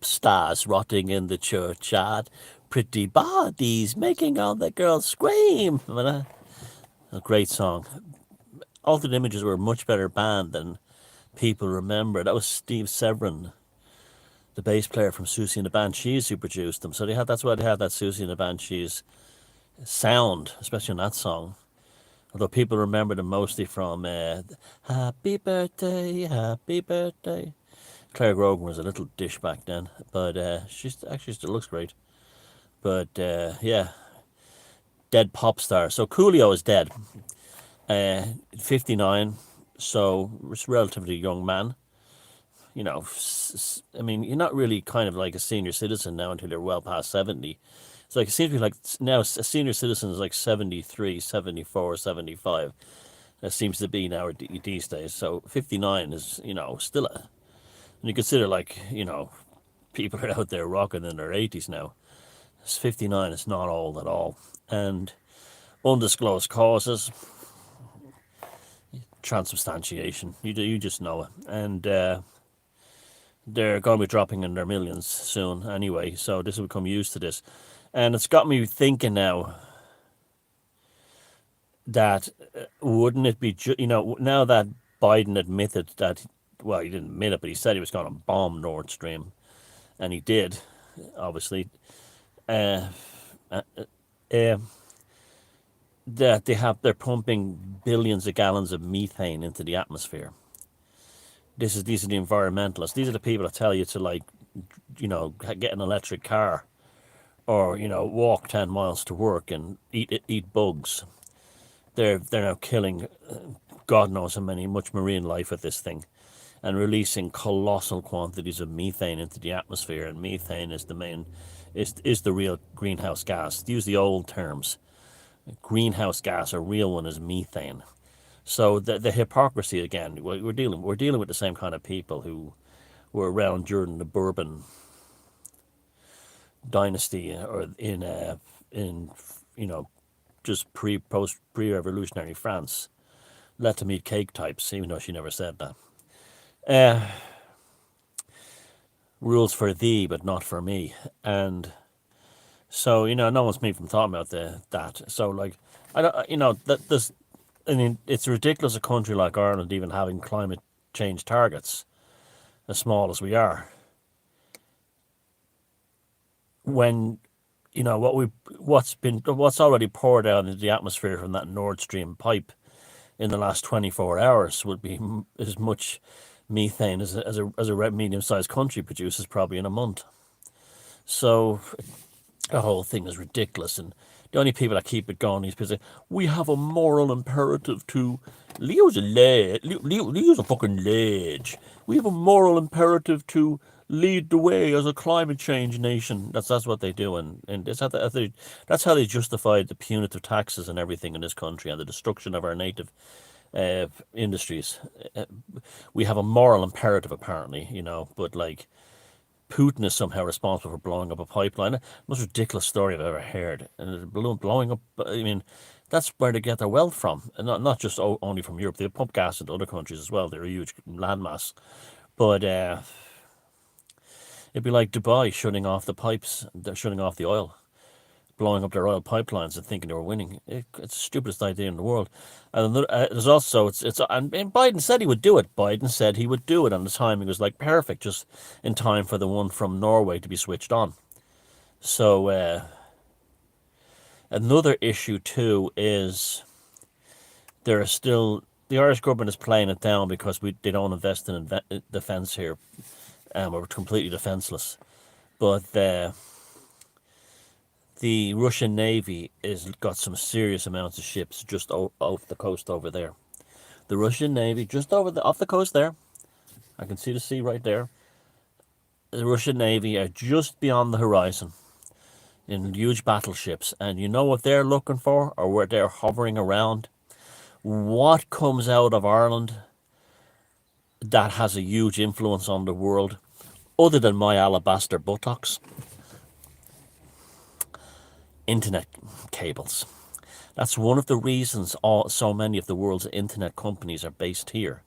pop stars rotting in the churchyard, pretty bodies making all the girls scream. A great song. Altered Images were a much better band than people remember. That was Steve Severin, the bass player from Susie and the Banshees, who produced them. So that's why they had that Susie and the Banshees sound, especially on that song. Although people remember them mostly from Happy Birthday, Happy Birthday. Claire Grogan was a little dish back then, but she's actually still looks great. But yeah, dead pop star. So Coolio is dead. 59, so it's a relatively young man. You know, I mean, you're not really kind of like a senior citizen now until you're well past 70. It's like, it seems to be like now a senior citizen is like 73, 74, 75. That seems to be now these days. So 59 is, still a, and you consider like, people are out there rocking in their 80s now. It's 59 is not old at all. And undisclosed causes, transubstantiation, you just know it. And they're going to be dropping in their millions soon anyway, so this will become used to this. And it's got me thinking now that wouldn't it be, now that Biden admitted that, well, he didn't admit it, but he said he was going to bomb Nord Stream, and he did, obviously, that they're pumping billions of gallons of methane into the atmosphere. These are the environmentalists. These are the people that tell you to get an electric car, or walk 10 miles to work and eat bugs. They're now killing God knows how much marine life with this thing, and releasing colossal quantities of methane into the atmosphere. And methane is the real greenhouse gas. To use the old terms, greenhouse gas, a real one is methane. So the hypocrisy again. We're dealing with the same kind of people who were around during the Bourbon dynasty, or in just pre-revolutionary France. Let them eat cake types, even though she never said that. Rules for thee, but not for me. And so no one's me from talking about that. So like I don't that there's. I mean, it's ridiculous a country like Ireland even having climate change targets, as small as we are. When, what's already poured out into the atmosphere from that Nord Stream pipe in the last 24 hours would be as much methane as a medium-sized country produces probably in a month. So the whole thing is ridiculous, and the only people that keep it going, these people say, we have a moral imperative to... Leo's a fucking ledge. We have a moral imperative to lead the way as a climate change nation. That's what they do, and that's how they justified the punitive taxes and everything in this country, and the destruction of our native industries. We have a moral imperative, apparently, but like... Putin is somehow responsible for blowing up a pipeline. The most ridiculous story I've ever heard. And blowing up, I mean, that's where they get their wealth from. And not just only from Europe. They pump gas into other countries as well. They're a huge landmass. But it'd be like Dubai shutting off the pipes. They're shutting off the oil. Blowing up their oil pipelines and thinking they were winning. It's the stupidest idea in the world. And there's also, and Biden said he would do it. Biden said he would do it, and the timing was like perfect, just in time for the one from Norway to be switched on. So another issue too is there are still, the Irish government is playing it down because they don't invest in defence here, and we're completely defenceless. But the Russian Navy has got some serious amounts of ships just off the coast over there. The Russian Navy, just off the coast there. I can see the sea right there. The Russian Navy are just beyond the horizon in huge battleships. And you know what they're looking for, or where they're hovering around? What comes out of Ireland that has a huge influence on the world, other than my alabaster buttocks? Internet cables. That's one of the reasons so many of the world's internet companies are based here.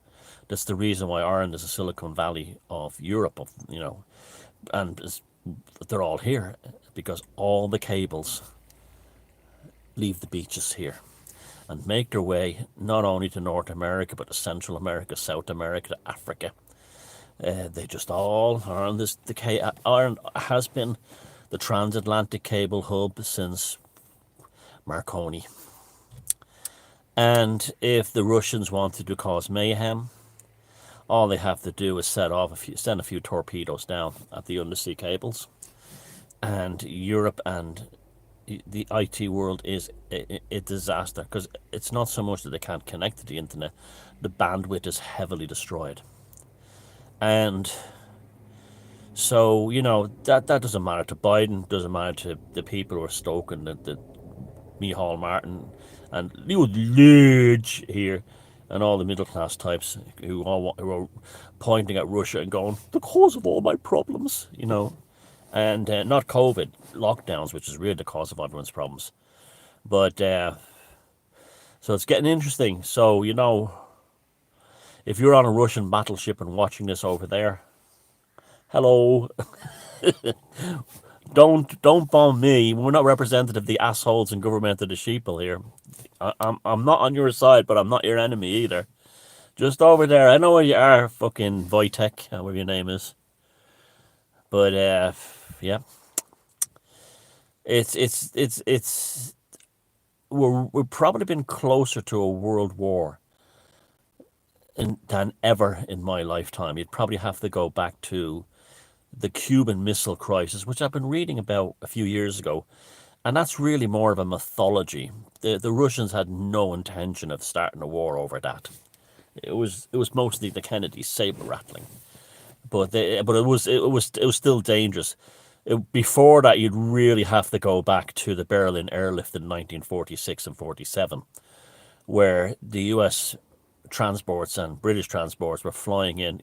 That's the reason why Ireland is a Silicon Valley of Europe. and they're all here because all the cables leave the beaches here and make their way not only to North America but to Central America, South America, to Africa. They just all are on this. Ireland has been the transatlantic cable hub since Marconi. And if the Russians wanted to cause mayhem, all they have to do is send a few torpedoes down at the undersea cables, and Europe and the IT world is a disaster, because it's not so much that they can't connect to the internet, the bandwidth is heavily destroyed. And so, that doesn't matter to Biden, doesn't matter to the people who are stoking the Micheál Martin and Leo Lidge here, and all the middle class types who are pointing at Russia and going, the cause of all my problems, and not COVID, lockdowns, which is really the cause of everyone's problems. But so it's getting interesting. So, if you're on a Russian battleship and watching this over there, hello. Don't bomb me. We're not representative of the assholes and government of the sheeple here. I'm not on your side, but I'm not your enemy either. Just over there. I know where you are, fucking Wojtek, whatever your name is. But yeah, it's we've probably been closer to a world war than ever in my lifetime. You'd probably have to go back to the Cuban Missile Crisis, which I've been reading about a few years ago, and that's really more of a mythology. The Russians had no intention of starting a war over that. It was mostly the Kennedy saber rattling, but it was still dangerous. Before that, you'd really have to go back to the Berlin airlift in 1946 and 47, where the U.S. transports and British transports were flying in,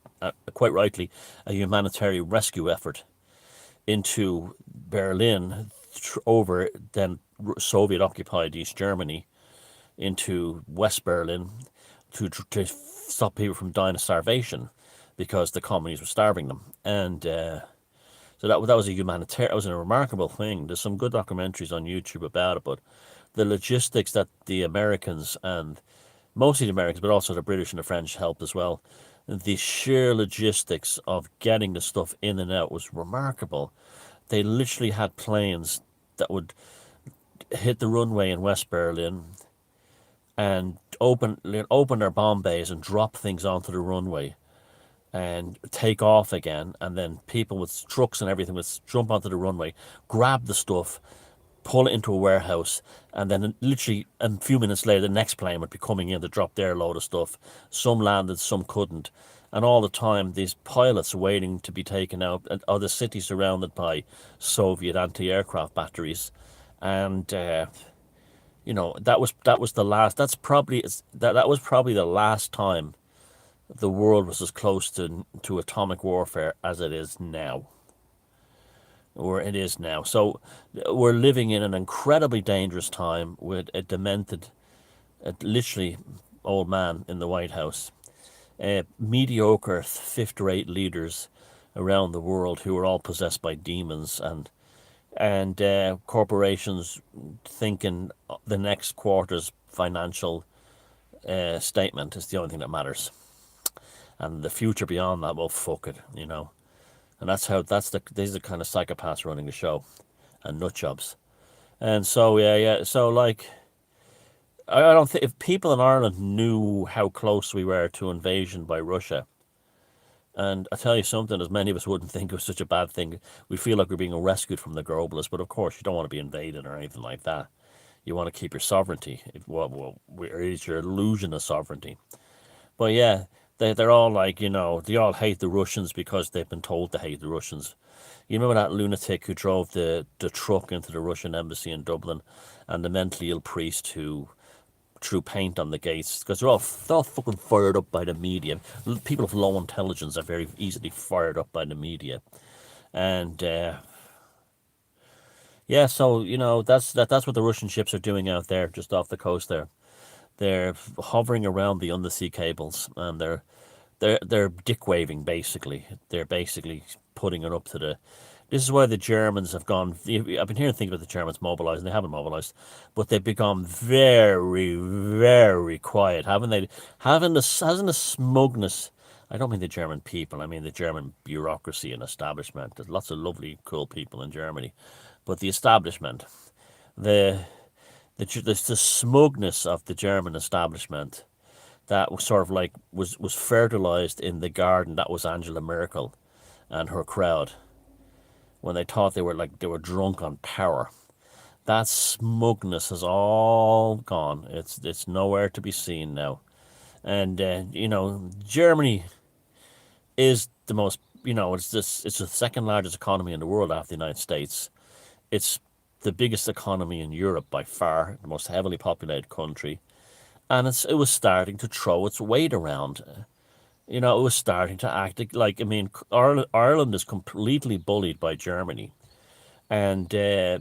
quite rightly, a humanitarian rescue effort into Berlin, over then Soviet-occupied East Germany, into West Berlin, to stop people from dying of starvation, because the communists were starving them. And so that was a humanitarian, it was a remarkable thing. There's some good documentaries on YouTube about it, but the logistics that the Americans, and mostly the Americans, but also the British and the French helped as well, the sheer logistics of getting the stuff in and out was remarkable. They literally had planes that would hit the runway in West Berlin and open their bomb bays and drop things onto the runway and take off again, and then people with trucks and everything would jump onto the runway, grab the stuff, pull it into a warehouse, and then literally a few minutes later the next plane would be coming in to drop their load of stuff. Some landed, some couldn't, and all the time these pilots waiting to be taken out, and the city surrounded by Soviet anti-aircraft batteries. And that was the last. That was probably the last time the world was as close to atomic warfare as it is now. Or it is now. So we're living in an incredibly dangerous time with a demented, literally old man in the White House. Mediocre fifth-rate leaders around the world who are all possessed by demons, and corporations thinking the next quarter's financial statement is the only thing that matters, and the future beyond that, well, fuck it, And these are the kind of psychopaths running the show, and nut jobs. And so so like, I don't think, if people in Ireland knew how close we were to invasion by Russia, and I tell you something, as many of us wouldn't think it was such a bad thing, we feel like we're being rescued from the globalists, but of course you don't want to be invaded or anything like that. You want to keep your sovereignty, or is your illusion of sovereignty. But yeah, they're all like, they all hate the Russians because they've been told to hate the Russians. You remember that lunatic who drove the truck into the Russian embassy in Dublin, and the mentally ill priest who threw paint on the gates, because they're all fucking fired up by the media. People of low intelligence are very easily fired up by the media. And yeah, so that's what the Russian ships are doing out there, just off the coast there. They're hovering around the undersea cables, and they're they're dick waving basically. They're basically putting it up to the. This is why the Germans have gone. I've been hearing things about the Germans mobilising. They haven't mobilised, but they've become very, very quiet, haven't they? Hasn't the smugness. I don't mean the German people. I mean the German bureaucracy and establishment. There's lots of lovely, cool people in Germany, but the establishment, the the smugness of the German establishment that was sort of like was fertilized in the garden that was Angela Merkel and her crowd when they thought they were drunk on power. That smugness has all gone. It's nowhere to be seen now. And Germany is the most, it's the second largest economy in the world after the United States. It's the biggest economy in Europe by far, the most heavily populated country, and it was starting to throw its weight around. It was starting to act like, I mean, Ireland is completely bullied by Germany, and the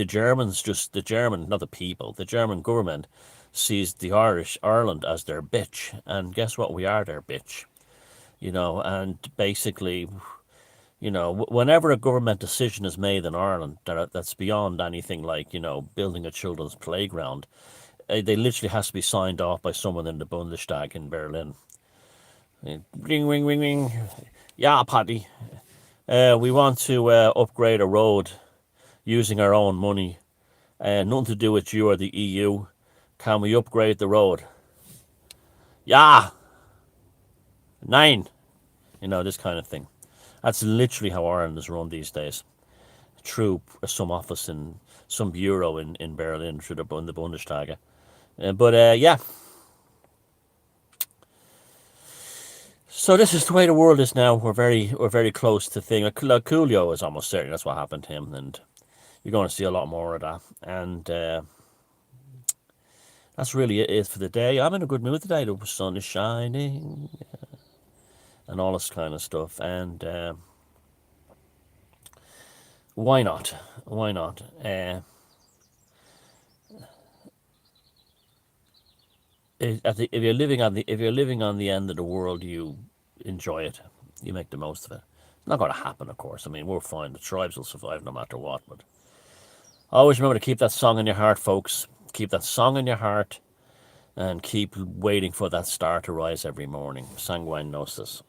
Germans not the people, the German government sees the Ireland as their bitch, and guess what? We are their bitch, and basically, whenever a government decision is made in Ireland that's beyond anything like, building a children's playground, they literally has to be signed off by someone in the Bundestag in Berlin. Ring, ring, ring, ring. Yeah, Paddy. We want to upgrade a road using our own money. Nothing to do with you or the EU. Can we upgrade the road? Yeah. 9. This kind of thing. That's literally how Ireland is run these days. Through some office in some bureau in Berlin, through the Bundestag. Yeah. So this is the way the world is now. We're very close to thing. Like Coolio is almost certain that's what happened to him, and you're going to see a lot more of that. And that's really it for the day. I'm in a good mood today. The sun is shining, and all this kind of stuff. And why not? Why not? If you're living on the end of the world, you enjoy it. You make the most of it. It's not going to happen, of course. I mean, we're fine. The tribes will survive no matter what. But always remember to keep that song in your heart, folks. Keep that song in your heart, and keep waiting for that star to rise every morning. Sanguine Gnosis.